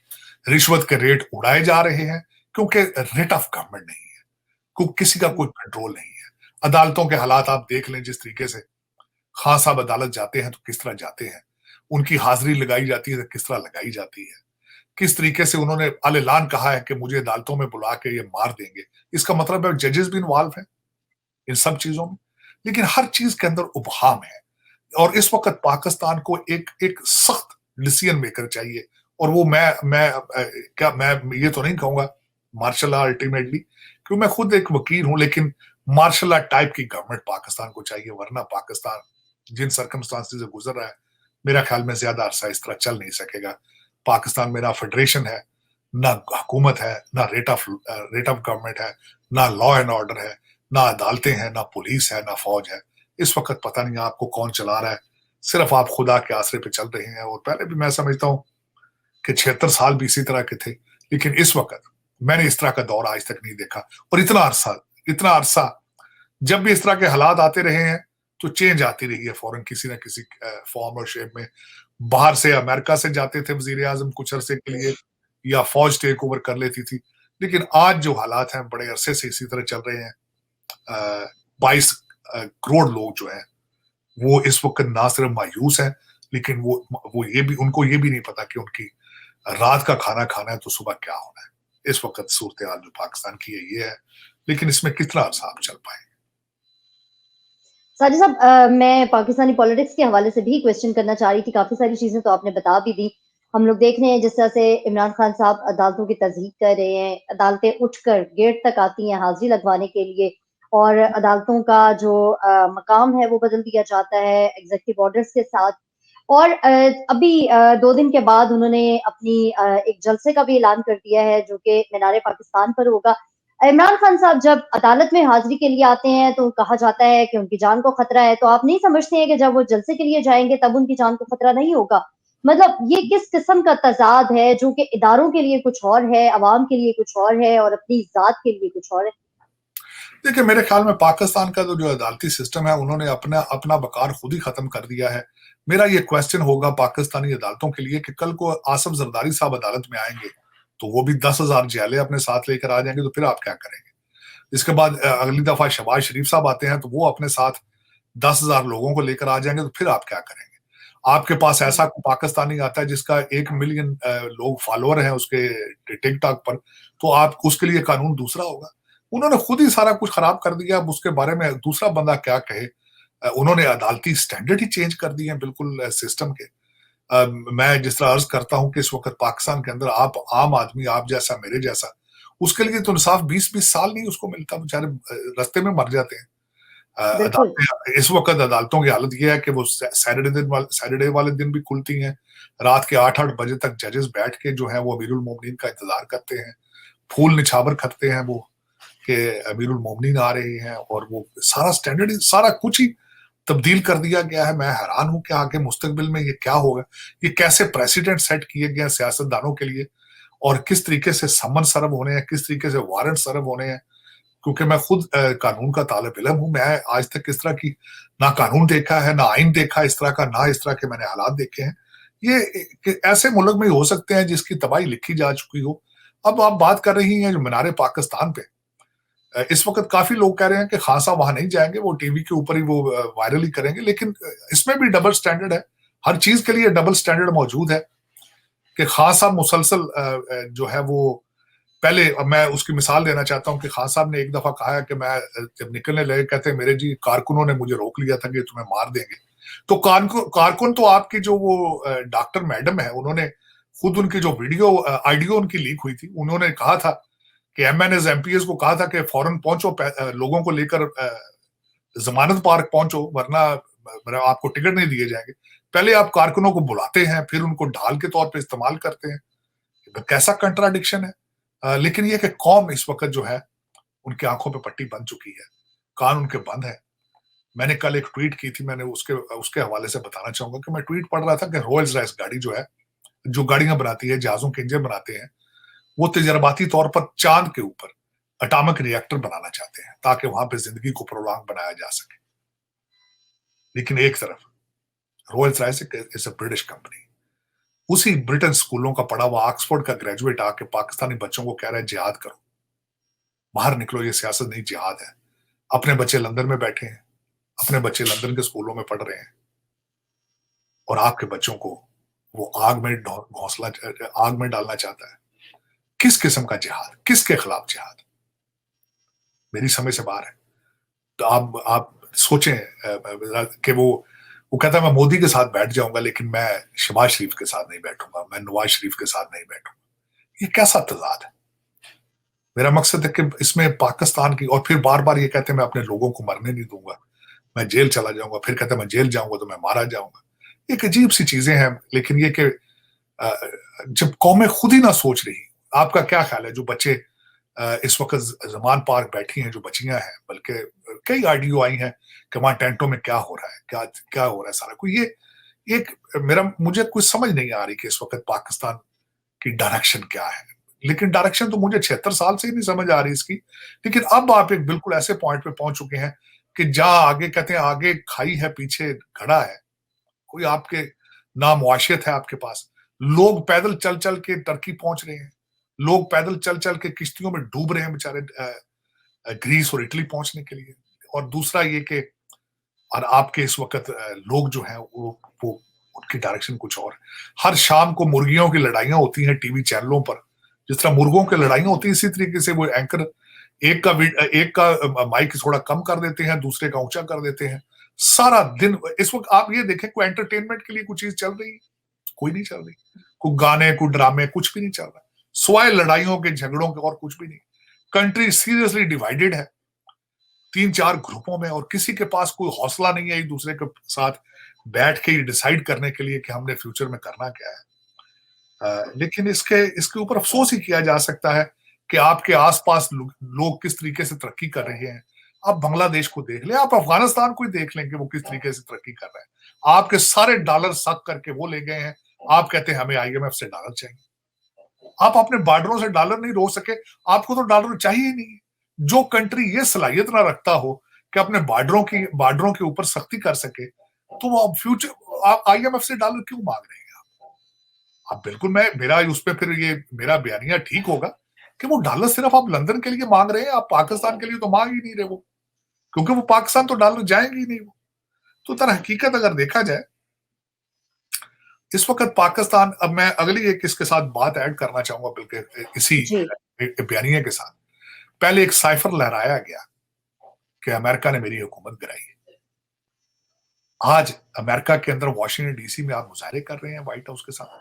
रिश्वत के रेट उड़ाए जा रहे हैं, क्योंकि रेट ऑफ गवर्नमेंट नहीं है, किसी का कोई कंट्रोल नहीं है। अदालतों के हालात आप देख लें, जिस तरीके से खान साहब अदालत जाते हैं तो किस तरह जाते हैं, उनकी हाजिरी लगाई जाती है तो किस तरह लगाई जाती है, किस तरीके से उन्होंने अल-ऐलान कहा है कि मुझे अदालतों में बुला के ये मार देंगे। इसका मतलब है जजेस भी इन्वॉल्व हैं इन सब चीजों में। लेकिन हर चीज के अंदर उबहम है, और इस वक्त पाकिस्तान को एक एक सख्त डिसीजन मेकर चाहिए। और वो मैं ये तो नहीं कहूंगा मार्शल लॉ अल्टीमेटली, क्योंकि मैं खुद एक वकील हूं, लेकिन मार्शल लॉ टाइप की गवर्नमेंट पाकिस्तान को चाहिए, वरना पाकिस्तान जिन सर्कमस्टांसेस से गुजर रहा है, मेरा ख्याल में ज्यादा अरसा इस तरह चल नहीं सकेगा। पाकिस्तान में ना फेडरेशन है, ना हुकूमत है, ना रेट ऑफ गवर्नमेंट है, ना लॉ एंड ऑर्डर है, ना अदालतें हैं, ना पुलिस है, ना फौज है। इस वक्त पता नहीं आपको कौन चला रहा है, सिर्फ आप खुदा के आसरे पे चल रहे हैं। और पहले भी मैं समझता हूँ कि 76 साल भी इसी तरह के थे, लेकिन इस वक्त मैंने इस तरह का दौर आज तक नहीं देखा। और इतना अरसा जब भी इस तरह के हालात आते रहे हैं तो चेंज आती रही है फौरन, किसी ना किसी फॉर्म और शेप में। बाहर से, अमेरिका से जाते थे वजीर आजम कुछ अरसे के लिए, या फौज टेक ओवर कर लेती थी। लेकिन आज जो हालात हैं बड़े अरसे से इसी तरह चल रहे हैं। 22 करोड़ लोग जो हैं वो इस वक्त ना सिर्फ मायूस हैं, लेकिन वो ये भी, उनको ये भी नहीं पता कि उनकी रात का खाना खाना है तो सुबह क्या होना है। इस वक्त सूरत हाल जो पाकिस्तान की है ये है, लेकिन इसमें कितना अर्सा आप चल पाएंगे। साजिद साहब, मैं पाकिस्तानी पॉलिटिक्स के हवाले से भी क्वेश्चन करना चाह रही थी। काफ़ी सारी चीज़ें तो आपने बता भी दी। हम लोग देख रहे हैं जिस तरह से इमरान खान साहब अदालतों की तज़हीक कर रहे हैं, अदालतें उठकर गेट तक आती हैं हाज़िरी लगवाने के लिए, और अदालतों का जो मकाम है वो बदल दिया जाता है एग्ज़ेक्टिव ऑर्डर्स के साथ। और अभी 2 दिन के बाद उन्होंने अपनी एक जलसे का भी ऐलान कर दिया है जो कि मीनार पाकिस्तान पर होगा। इमरान खान साहब जब अदालत में हाजिरी के लिए आते हैं तो कहा जाता है कि उनकी जान को खतरा है, तो आप नहीं समझते हैं कि जब वो जलसे के लिए जाएंगे तब उनकी जान को खतरा नहीं होगा? मतलब ये किस किस्म का तजाद है जो कि इदारों के लिए कुछ और है, अवाम के लिए कुछ और है और अपनी जात के लिए कुछ और है? देखिए, मेरे ख्याल में पाकिस्तान का जो अदालती सिस्टम है उन्होंने अपना अपना वकार खुद ही खत्म कर दिया है। मेरा ये क्वेश्चन होगा पाकिस्तानी अदालतों के लिए कि कल को आसिफ जरदारी साहब अदालत में आएंगे तो वो भी 10,000 जेलें अपने साथ लेकर आ जाएंगे, तो फिर आप क्या करेंगे? इसके बाद अगली दफा शहबाज शरीफ साहब आते हैं तो वो अपने साथ 10,000 लोगों को लेकर आ जाएंगे, तो फिर आप क्या करेंगे? आपके पास ऐसा पाकिस्तानी आता है जिसका 1 मिलियन लोग फॉलोअर हैं उसके टिकटॉक पर, तो आप उसके लिए कानून दूसरा होगा। उन्होंने खुद ही सारा कुछ खराब कर दिया। अब उसके बारे में दूसरा बंदा क्या कहे। उन्होंने अदालती स्टैंडर्ड ही चेंज कर दिए हैं बिल्कुल सिस्टम के। मैं जिस तरह अर्ज करता हूं कि इस वक्त पाकिस्तान के अंदर आप आम आदमी, आप जैसा मेरे जैसा, उसके लिए तो इंसाफ 20-20 साल नहीं उसको मिलता, बेचारे रास्ते में मर जाते हैं। बिल्कुल। अदालतें इस वक़्त अदालतों की हालत ये है कि वो सैटरडे वाले दिन भी खुलती हैं। रात के 8-8 बजे तक जजेस बैठ के जो है वो अमीरुल मोमिनीन का इंतज़ार करते हैं। फूल निछावर करते हैं वो कि अमीरुल मोमिनीन आ रही हैं और वो सारा स्टैंडर्ड सारा कुछ ही तब्दील कर दिया गया है। मैं हैरान हूँ कि आगे मुस्तकबिल में ये क्या होगा? ये कैसे प्रेसिडेंट सेट किए गए हैं सियासतदानों के लिए और किस तरीके से समन सर्व होने हैं, किस तरीके से वारंट सर्व होने हैं। क्योंकि मैं खुद कानून का तालिब इल्म हूँ, मैं आज तक इस तरह की ना कानून देखा है, ना आइन देखा इस तरह का, ना इस तरह के मैंने हालात देखे हैं। ये ऐसे मुल्क में ही हो सकते हैं जिसकी तबाही लिखी जा चुकी हो। अब आप बात कर रही हैं जो मीनार पाकिस्तान पे, इस वक़्त काफ़ी लोग कह रहे हैं कि खान साहब वहाँ नहीं जाएँगे, वो टीवी के ऊपर ही वो वायरल ही करेंगे, लेकिन इसमें भी डबल स्टैंडर्ड है। हर चीज़ के लिए डबल स्टैंडर्ड मौजूद है कि खान साहब मुसलसल जो है वो पहले मैं उसकी मिसाल देना चाहता हूँ कि खान साहब ने एक दफ़ा कहा है कि मैं जब निकलने लगे कहते हैं मेरे जी कारकुनों ने मुझे रोक लिया था कि तुम्हें मार देंगे। तो कारकुन तो आपकी जो वो डॉक्टर मैडम है, उन्होंने खुद उनकी जो वीडियो ऑडियो उनकी लीक हुई थी, उन्होंने कहा था कि एमएनएस एमपीएस को कहा था कि फौरन पहुंचो, लोगों को लेकर जमानत पार्क पहुंचो वरना आपको टिकट नहीं दिए जाएंगे। पहले आप कारकुनों को बुलाते हैं फिर उनको ढाल के तौर पे इस्तेमाल करते हैं। कैसा कंट्राडिक्शन है। लेकिन ये कि कौम इस वक्त जो है उनकी आंखों पे पट्टी बन चुकी है, कान उनके बंद है। मैंने कल एक ट्वीट की थी, मैंने उसके उसके हवाले से बताना चाहूंगा कि मैं ट्वीट पढ़ रहा था कि रोल्स रॉयस गाड़ी जो है, जो गाड़ियां बनाती है, जहाजों के इंजन बनाते हैं, वो तजर्बाती तौर पर चांद के ऊपर एटॉमिक रिएक्टर बनाना चाहते हैं ताकि वहां पे जिंदगी को प्रोलॉन्ग बनाया जा सके। लेकिन एक तरफ Rolls Royce is a British company, उसी ब्रिटेन स्कूलों का पढ़ा हुआ ऑक्सफोर्ड का ग्रेजुएट आके पाकिस्तानी बच्चों को कह रहा है जिहाद करो, बाहर निकलो, ये सियासत नहीं जिहाद है। अपने बच्चे लंदन में बैठे हैं, अपने बच्चे लंदन के स्कूलों में पढ़ रहे हैं और आपके बच्चों को वो आग में डालना चाहता है। किस किस्म का जिहाद, किसके खिलाफ जिहाद? मेरी समझ से बाहर है। तो आप सोचें कि वो कहता है मैं मोदी के साथ बैठ जाऊंगा लेकिन मैं शहबाज शरीफ के साथ नहीं बैठूंगा, मैं नवाज शरीफ के साथ नहीं बैठूंगा। ये कैसा तजाद है? मेरा मकसद है कि इसमें पाकिस्तान की, और फिर बार बार ये कहते हैं मैं अपने लोगों को मरने नहीं दूंगा, मैं जेल चला जाऊंगा, फिर कहते हैं मैं जेल जाऊंगा तो मैं मारा जाऊंगा। एक अजीब सी चीजें हैं। लेकिन ये कि जब कौमें खुद ही ना सोच रही, आपका क्या ख्याल है जो बच्चे इस वक्त जमान पार्क बैठी हैं, जो बच्चियां हैं, बल्कि कई ऑडियो आई हैं कि वहां टेंटों में क्या हो रहा है, क्या क्या हो रहा है सारा कुछ। ये एक मुझे कुछ समझ नहीं आ रही कि इस वक्त पाकिस्तान की डायरेक्शन क्या है। लेकिन डायरेक्शन तो मुझे 76 साल से ही नहीं समझ आ रही इसकी। लेकिन अब आप एक बिल्कुल ऐसे पॉइंट पे पहुंच चुके हैं कि जहां आगे कहते हैं आगे खाई है पीछे घड़ा है, कोई आपके ना मुआशियत है आपके पास। लोग पैदल चल चल के टर्की पहुंच रहे हैं, लोग पैदल चल चल के किश्तियों में डूब रहे हैं बेचारे ग्रीस और इटली पहुंचने के लिए। और दूसरा ये कि और आपके इस वक्त लोग जो हैं वो उनकी डायरेक्शन कुछ और। हर शाम को मुर्गियों की लड़ाइयां होती हैं टीवी चैनलों पर, जिस तरह मुर्गों की लड़ाइयां होती हैं इसी तरीके से वो एंकर एक का माइक थोड़ा कम कर देते हैं, दूसरे का ऊंचा कर देते हैं। सारा दिन इस वक्त आप ये देखें कोई एंटरटेनमेंट के लिए कुछ चीज चल रही है? कोई नहीं चल रही। कोई गाने, कोई ड्रामे, कुछ भी नहीं चल रहा। स्वाय लड़ाइयों के, झगड़ों के, और कुछ भी नहीं। कंट्री सीरियसली डिवाइडेड है 3-4 ग्रुपों में, और किसी के पास कोई हौसला नहीं है एक दूसरे के साथ बैठ के डिसाइड करने के लिए कि हमने फ्यूचर में करना क्या है। लेकिन इसके ऊपर अफसोस ही किया जा सकता है कि आपके आसपास लोग किस तरीके से तरक्की कर रहे हैं। आप बांग्लादेश को देख लें, आप अफगानिस्तान को ही देख लें कि वो किस तरीके से तरक्की कर रहा है। आपके सारे डॉलर सक करके वो ले गए हैं। आप कहते हैं हमें आईएमएफ से डॉलर चाहिए। आप अपने बॉर्डरों से डॉलर नहीं रोक सके, आपको तो डॉलर चाहिए ही नहीं। जो कंट्री ये सलाहियत ना रखता हो कि अपने बॉर्डरों के ऊपर सख्ती कर सके, तो वो फ्यूचर आप आईएमएफ से डॉलर क्यों मांग रहे हैं? अब बिल्कुल मेरा उस पे फिर ये मेरा बयानिया ठीक होगा कि वो डॉलर सिर्फ आप लंदन के लिए मांग रहे हैं, आप पाकिस्तान के लिए तो मांग ही नहीं रहे वो, क्योंकि वो पाकिस्तान तो डॉलर जाएंगे ही नहीं वो। तो तर हकीकत अगर देखा जाए इस वक्त पाकिस्तान, अब मैं अगली एक इसके साथ बात ऐड करना चाहूंगा बल्कि इसी जी। बयानिया के साथ। पहले एक साइफर लहराया गया कि अमेरिका ने मेरी हुकूमत गिराई है। आज अमेरिका के अंदर वॉशिंगटन डीसी में आप मुजाहरे कर रहे हैं व्हाइट हाउस के साथ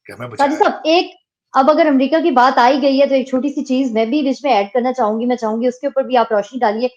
कि हमें साजिद बचाया। साहब, अब अगर अमेरिका की बात आई गई है तो एक छोटी सी चीज मैं भी बीच में ऐड करना चाहूंगी, मैं चाहूंगी उसके ऊपर भी आप रोशनी डालिए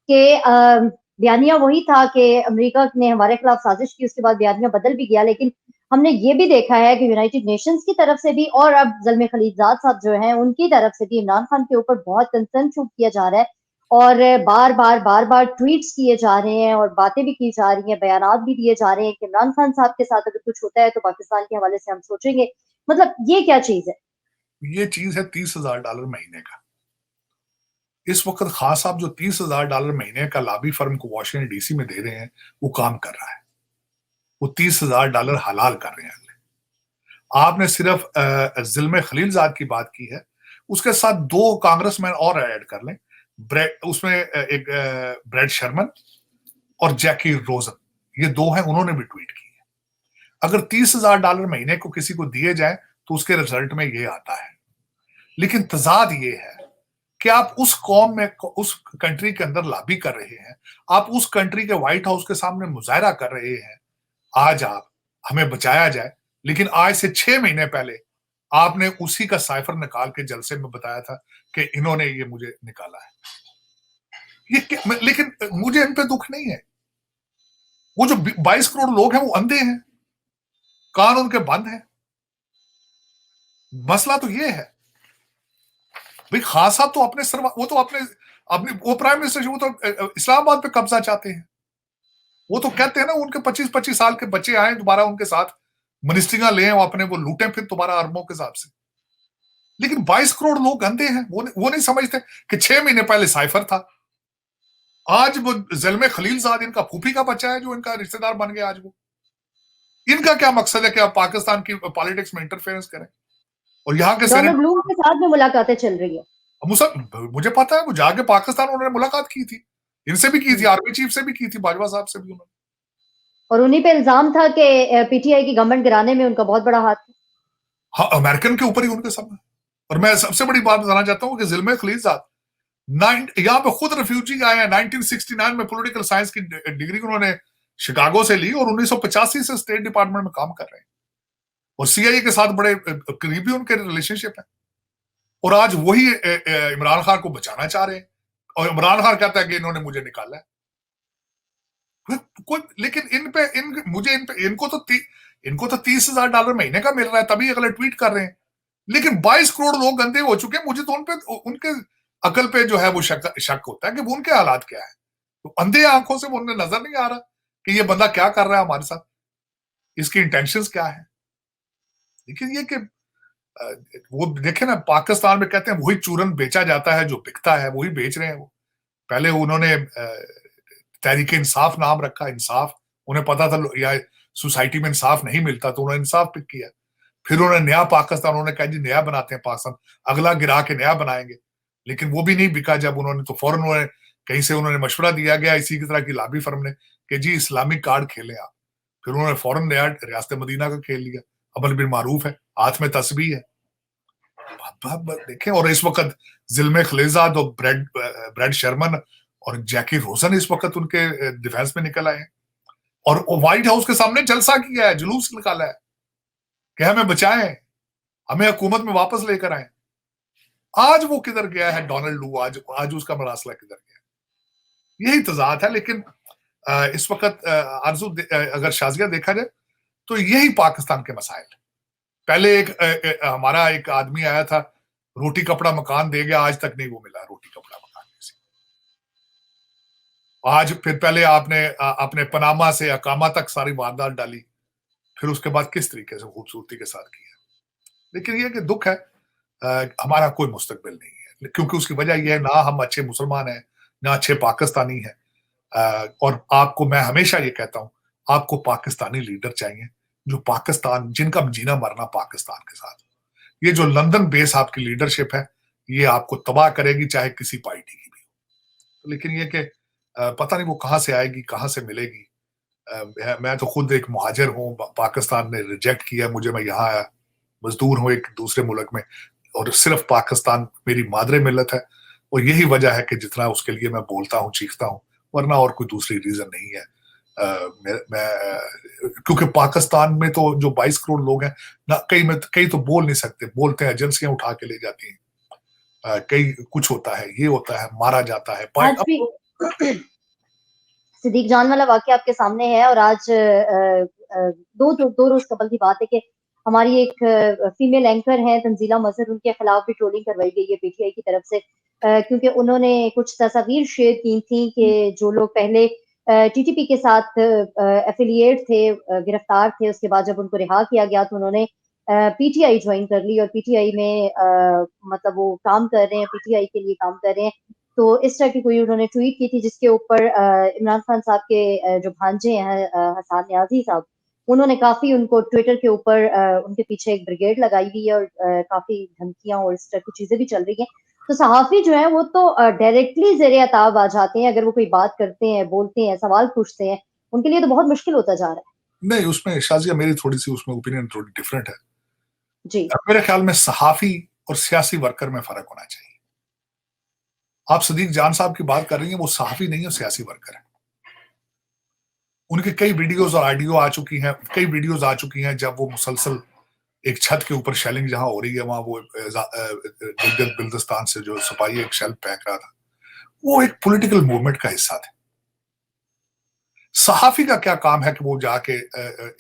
कि बयानिया वही था कि अमेरिका ने हमारे खिलाफ साजिश की, उसके बाद बयानिया बदल भी गया, लेकिन हमने ये भी देखा है कि यूनाइटेड नेशंस की तरफ से भी और अब ज़ल्मे खलीलज़ाद साहब जो हैं उनकी तरफ से भी इमरान खान के ऊपर बहुत कंसर्न शो किया जा रहा है और बार-बार ट्वीट्स किए जा रहे हैं और बातें भी की जा रही हैं, बयानात भी दिए जा रहे हैं कि इमरान खान साहब के साथ अगर कुछ होता है तो पाकिस्तान के हवाले से हम सोचेंगे। मतलब ये क्या चीज़ है? ये चीज़ है $30,000 महीने का। इस वक़्त खान साहब जो $30,000 महीने का लॉबी फर्म को वाशिंगटन डीसी में दे रहे हैं, वो काम कर रहा है। वो $30,000 हलाल कर रहे हैं। आपने सिर्फ ज़िल्मे खलीलज़ाद की बात की है, उसके साथ 2 कांग्रेसमैन और ऐड कर लें। उसमें एक ब्रैड शर्मन और जैकी रोजन, ये 2 हैं, उन्होंने भी ट्वीट की है। अगर $30,000 महीने को किसी को दिए जाए तो उसके रिजल्ट में ये आता है। लेकिन तजाद ये है कि आप उस कौम में, उस कंट्री के अंदर लॉबी कर रहे हैं, आप उस कंट्री के व्हाइट हाउस के सामने मुजाहरा कर रहे हैं, आज आप हमें बचाया जाए, लेकिन आज से 6 महीने पहले आपने उसी का साइफर निकाल के जलसे में बताया था कि इन्होंने ये मुझे निकाला है। लेकिन मुझे इन पे दुख नहीं है। वो जो 22 करोड़ लोग हैं वो अंधे हैं, कान उनके बंद हैं। मसला तो ये है भाई, खान साहब तो अपने वो तो अपने अपने वो प्राइम मिनिस्टर, वो तो इस्लामाबाद पे कब्जा चाहते हैं। वो तो कहते हैं ना, उनके 25-25 साल के बच्चे आए दोबारा उनके साथ मिनिस्ट्रियां लें, वो अपने वो लूटें फिर दोबारा अरबों के हिसाब से। लेकिन 22 करोड़ लोग अंधे हैं, वो नहीं समझते कि 6 महीने पहले साइफर था। आज वो ज़ल्मे खलीलज़ाद इनका फूफी का बच्चा है जो इनका रिश्तेदार बन गया। आज वो, इनका क्या मकसद है कि आप पाकिस्तान की पॉलिटिक्स में इंटरफेरेंस करें? और यहाँ के डोनाल्ड सेनेटर, ब्लूम के साथ में मुलाकातें चल रही है। मुझे पता है, वो जाके पाकिस्तान उन्होंने मुलाकात की थी, इनसे भी की थी, आर्मी चीफ से भी की थी, बाजवा साहब से भी उन्होंने। और उन्हीं पे इल्जाम था कि पीटीआई की गवर्नमेंट गिराने में उनका बहुत बड़ा हाथ था। हाँ, अमेरिकन के ऊपर ही उनके सब। और मैं सबसे बड़ी बात बताना चाहता हूँ कि ज़िल्मे खलीलज़ाद यहाँ पे खुद रिफ्यूजी आए हैं। 1969 में पॉलिटिकल साइंस की डिग्री उन्होंने शिकागो से ली और 1985 से स्टेट डिपार्टमेंट में काम कर रहे हैं और सीआईए के साथ बड़े करीबी उनके रिलेशनशिप है। और आज वही इमरान खान को बचाना चाह रहे हैं और इमरान खान कहता है कि इन्होंने मुझे निकाला है। लेकिन इनको तो $30,000 महीने का मिल रहा है, तभी अगले ट्वीट कर रहे हैं। लेकिन 22 करोड़ लोग गंदे हो चुके हैं। मुझे तो उनके अकल पे जो है वो शक होता है कि वो उनके हालात क्या है। तो अंधे आंखों से वो उन्हें नजर नहीं आ रहा कि ये बंदा क्या कर रहा है हमारे साथ, इसकी इंटेंशंस क्या है। लेकिन ये कि वो देखे ना, पाकिस्तान में कहते हैं वही चूरन बेचा जाता है जो बिकता है, वही बेच रहे हैं वो। पहले उन्होंने तहरीक इंसाफ नाम रखा, इंसाफ, उन्हें पता था या सोसाइटी में इंसाफ नहीं मिलता तो उन्होंने इंसाफ पिक किया। फिर उन्होंने नया पाकिस्तान, उन्होंने कहा जी नया बनाते हैं पाकिस्तान, अगला गिरा के नया बनाएंगे। लेकिन वो भी नहीं बिका जब उन्होंने, तो फौरन उन्होंने कहीं से उन्होंने मशवरा दिया गया इसी की तरह की लॉबी फर्म ने कि जी इस्लामिक कार्ड खेलें आप। फिर उन्होंने फौरन नया रियासत मदीना का खेल लिया, अमल बिन मारूफ है, हाथ में तस्बीह है। देखें, और इस वक्त ज़िल्मे खलीलज़ाद और ब्रैड शर्मन और जैकी रोजन इस वक्त उनके डिफेंस में निकल आए हैं और व्हाइट हाउस के सामने जलसा किया है, जुलूस निकाला है कि हमें बचाएं, हमें हुकूमत में वापस लेकर आए। आज वो किधर गया है डोनाल्ड लू, आज उसका मरासला किधर गया? यही तजाद है। लेकिन इस वक्त आरजू अगर शाजिया देखा जाए तो यही पाकिस्तान के मसाइल। पहले हमारा एक आदमी आया था, रोटी कपड़ा मकान दे गया, आज तक नहीं वो मिला रोटी कपड़ा मकान से। आज फिर पहले आपने अपने पनामा से अकामा तक सारी वारदात डाली, फिर उसके बाद किस तरीके से खूबसूरती के साथ किया। लेकिन ये कि दुख है, हमारा कोई मुस्तकबिल नहीं है, क्योंकि उसकी वजह यह है ना हम अच्छे मुसलमान हैं, ना अच्छे पाकिस्तानी हैं। और आपको मैं हमेशा ये कहता हूं, आपको पाकिस्तानी लीडर चाहिए जो पाकिस्तान, जिनका जीना मरना पाकिस्तान के साथ। ये जो लंदन बेस आपकी लीडरशिप है, ये आपको तबाह करेगी, चाहे किसी पार्टी की भी हो। लेकिन ये कि पता नहीं वो कहां से आएगी, कहां से मिलेगी। मैं तो खुद एक मुहाजिर हूँ, पाकिस्तान ने रिजेक्ट किया मुझे, मैं यहाँ आया, मजदूर हूँ एक दूसरे मुल्क में, और सिर्फ पाकिस्तान मेरी मादरे मिल्लत है। और यही वजह है कि जितना उसके लिए मैं बोलता हूँ, चीखता हूँ, वरना और कोई दूसरी रीजन नहीं है। क्योंकि पाकिस्तान में तो जो 22 करोड़ लोग हैं ना, कई तो बोल नहीं सकते, बोलते हैं एजेंसियां उठा के ले जाती हैं, कई कुछ होता है, ये होता है, मारा जाता है। आज भी सिद्दीक जान वाला वाक़या आपके सामने है और आज 2 रोज़ कबल की बात है कि हमारी एक फीमेल एंकर हैं तंजीला मज़हर, उनके खिलाफ भी ट्रोलिंग करवाई गई है पीटीआई की तरफ से, क्योंकि उन्होंने कुछ तस्वीर शेयर की थी कि जो लोग पहले टीटीपी के साथ एफिलिएट थे, गिरफ्तार थे, उसके बाद जब उनको रिहा किया गया तो उन्होंने पीटीआई ज्वाइन कर ली और पीटीआई में मतलब वो काम कर रहे हैं, पीटीआई के लिए काम कर रहे हैं। तो इस तरह की कोई उन्होंने ट्वीट की थी जिसके ऊपर इमरान खान साहब के जो भांजे हैं हसान न्याजी साहब, उन्होंने काफी उनको ट्विटर के ऊपर उनके पीछे एक ब्रिगेड लगाई हुई है और काफी धमकियां और इस तरह की चीजें भी चल रही हैं। तो सहाफी जो है वो तो डायरेक्टली जेरे अताब आ जाते हैं, अगर वो कोई बात करते हैं, बोलते हैं, सवाल पूछते हैं, उनके लिए तो बहुत मुश्किल होता जा रहा है। नहीं, उसमें शाज़िया मेरी थोड़ी-सी उसमें ओपिनियन थोड़ी डिफरेंट है। जी। मेरे ख्याल में सहाफ़ी और सियासी वर्कर में फ़र्क होना चाहिए। आप सिद्दीक जान साहब की बात कर रही हैं, वो सहाफ़ी नहीं है, सियासी वर्कर है। उनकी कई वीडियोज़ और ऑडियो आ चुकी हैं, कई वीडियोज़ आ चुकी हैं जब वो मुसलसल एक छत के ऊपर शेलिंग जहाँ हो रही है, वहाँ वो गिलगित-बिल्तिस्तान से जो सिपाही एक शेल फेंक रहा था, वो एक पॉलिटिकल मूवमेंट का हिस्सा थे। सहाफ़ी का क्या काम है कि वो जाके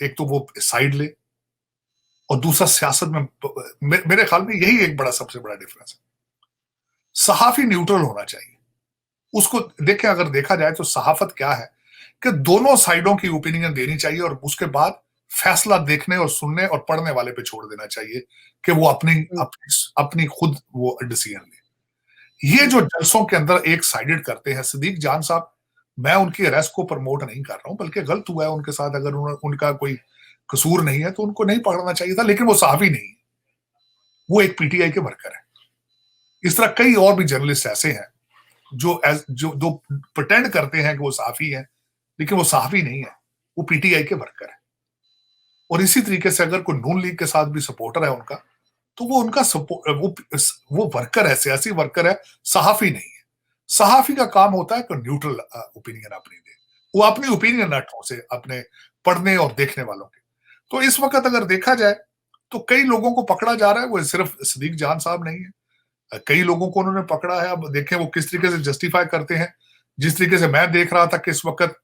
एक तो वो साइड ले और दूसरा सियासत में मेरे ख्याल में यही एक बड़ा सबसे बड़ा डिफरेंस है। सहाफ़ी न्यूट्रल होना चाहिए। उसको देखें, अगर देखा जाए तो सहाफ़त क्या है कि दोनों साइडों की ओपिनियन देनी चाहिए और उसके बाद फैसला देखने और सुनने और पढ़ने वाले पे छोड़ देना चाहिए कि वो अपनी हुँ, अपनी अपनी खुद वो डिसीजन ले। ये हुँ, जो जलसों के अंदर एक साइडेड करते हैं, सिद्दीक जान साहब, मैं उनकी अरेस्ट को प्रमोट नहीं कर रहा हूं, बल्कि गलत हुआ है उनके साथ। अगर उनका कोई कसूर नहीं है तो उनको नहीं पकड़ना चाहिए था, लेकिन वो सहाफ़ी नहीं है, वो एक पीटीआई के वर्कर है। इस तरह कई और भी जर्नलिस्ट ऐसे हैं जो प्रिटेंड करते हैं कि वो सहाफ़ी हैं, लेकिन वो सहाफ़ी नहीं है, वो पीटीआई के वर्कर है। और इसी तरीके से अगर कोई नून लीग के साथ भी सपोर्टर है उनका, तो वो उनका वो वर्कर है, सियासी वर्कर है, सहाफ़ी नहीं है। सहाफ़ी का काम होता है कि न्यूट्रल ओपिनियन अपनी दे। वो अपनी ओपिनियन ना ठोसे अपने पढ़ने और देखने वालों के। तो इस वक़्त अगर देखा जाए, तो कई लोगों को पकड़ा जा रहा है, वो सिर्फ़ सिद्दीक जान साहब नहीं है। कई लोगों को उन्होंने पकड़ा है, अब देखें वो किस तरीके से जस्टिफाई करते हैं। जिस तरीके से मैं देख रहा था कि इस वक़्त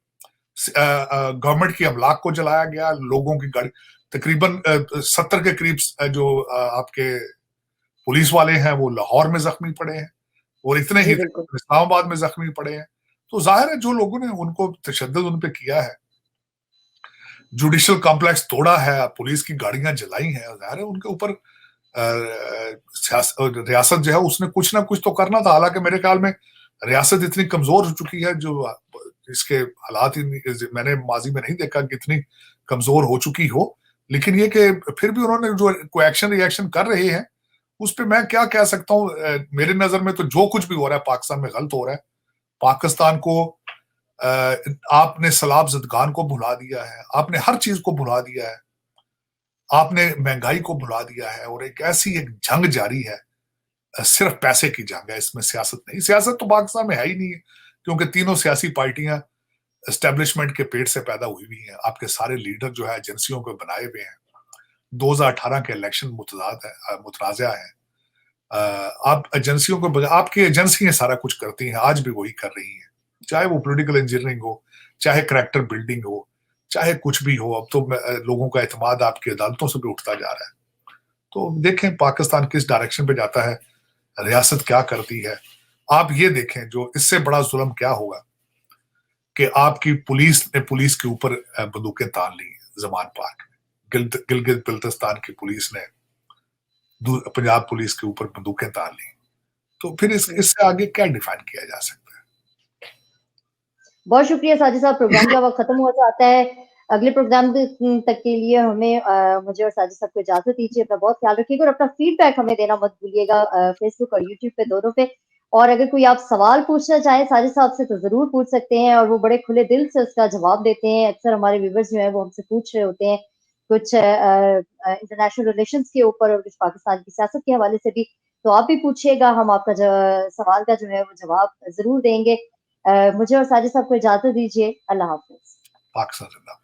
गवर्नमेंट की अमलाक को जलाया गया, लोगों की गाड़ी तकरीबन 70 के करीब जो आपके पुलिस वाले हैं, वो लाहौर में ज़ख्मी पड़े हैं और इतने ही जी, बिल्कुल। इस्लामाबाद में ज़ख्मी पड़े हैं। तो ज़ाहिर है जो लोगों ने उनको तशद्दुद उन पे किया है, जुडिशियल कॉम्प्लेक्स तोड़ा है, पुलिस की गाड़ियाँ जलाई हैं, ज़ाहिर है उनके ऊपर रियासत जो है उसने कुछ ना कुछ तो करना था। हालाँकि मेरे ख्याल में रियासत इतनी कमज़ोर हो चुकी है, जो इसके हालात ही मैंने माज़ी में नहीं देखा कि इतनी कमज़ोर हो चुकी हो। लेकिन ये कि फिर भी उन्होंने जो कोई एक्शन रिएक्शन कर रहे हैं, उस पे मैं क्या कह सकता हूँ। मेरे नज़र में तो जो कुछ भी हो रहा है पाकिस्तान में गलत हो रहा है। पाकिस्तान को अ, आपने सलाब ज़दगान को भुला दिया है, आपने हर चीज़ को भुला दिया है, आपने महँगाई को भुला दिया है और एक ऐसी एक जंग जारी है, सिर्फ़ पैसे की जंग है, इसमें सियासत नहीं। सियासत तो पाकिस्तान में है ही नहीं है, क्योंकि तीनों सियासी पार्टियाँ एस्टेब्लिशमेंट के पेट से पैदा हुई हुई हैं। आपके सारे लीडर जो है एजेंसियों को बनाए हुए हैं। 2018 के इलेक्शन मुतनाज़ा है। आप एजेंसियों को आपकी एजेंसियाँ सारा कुछ करती हैं, आज भी वही कर रही हैं। चाहे वो पॉलिटिकल इंजीनियरिंग हो, चाहे करैक्टर बिल्डिंग हो, चाहे कुछ भी हो। अब तो लोगों का एतमाद आपकी अदालतों से भी उठता जा रहा है। तो देखें पाकिस्तान किस डायरेक्शन पे जाता है, रियासत क्या करती है। आप ये देखें, जो इससे बड़ा ज़ुल्म क्या होगा कि आपकी पुलिस ने पुलिस के ऊपर बंदूकें तान ली ज़मान पार्क में। गिलगित-बिल्तिस्तान की पुलिस ने पंजाब पुलिस के ऊपर बंदूकें तान ली। तो फिर हुँ। इससे आगे क्या डिफाइन किया जा सकता है? बहुत शुक्रिया साजिद साहब, प्रोग्राम का वक़्त ख़त्म हुआ चाहता है। अगले प्रोग्राम तक के लिए हमें मुझे और साजिद साहब को इजाज़त दीजिए। अपना बहुत ख़्याल रखिएगा और अपना फ़ीडबैक हमें देना मत भूलिएगा फ़ेसबुक और यूट्यूब पे, दोनों पे। और अगर कोई आप सवाल पूछना चाहें साजिद साहब से तो ज़रूर पूछ सकते हैं और वो बड़े खुले दिल से उसका जवाब देते हैं। अक्सर हमारे व्यूअर्स जो हैं वो हमसे पूछ रहे होते हैं, कुछ इंटरनेशनल रिलेशंस के ऊपर और कुछ पाकिस्तान की सियासत के हवाले से भी। तो आप भी पूछिएगा, हम आपका सवाल का जो है वो जवाब ज़रूर देंगे। मुझे और साजिद साहब को इजाज़त दीजिए। अल्लाह हाफ़िज़। पाकिस्तान जिंदाबाद।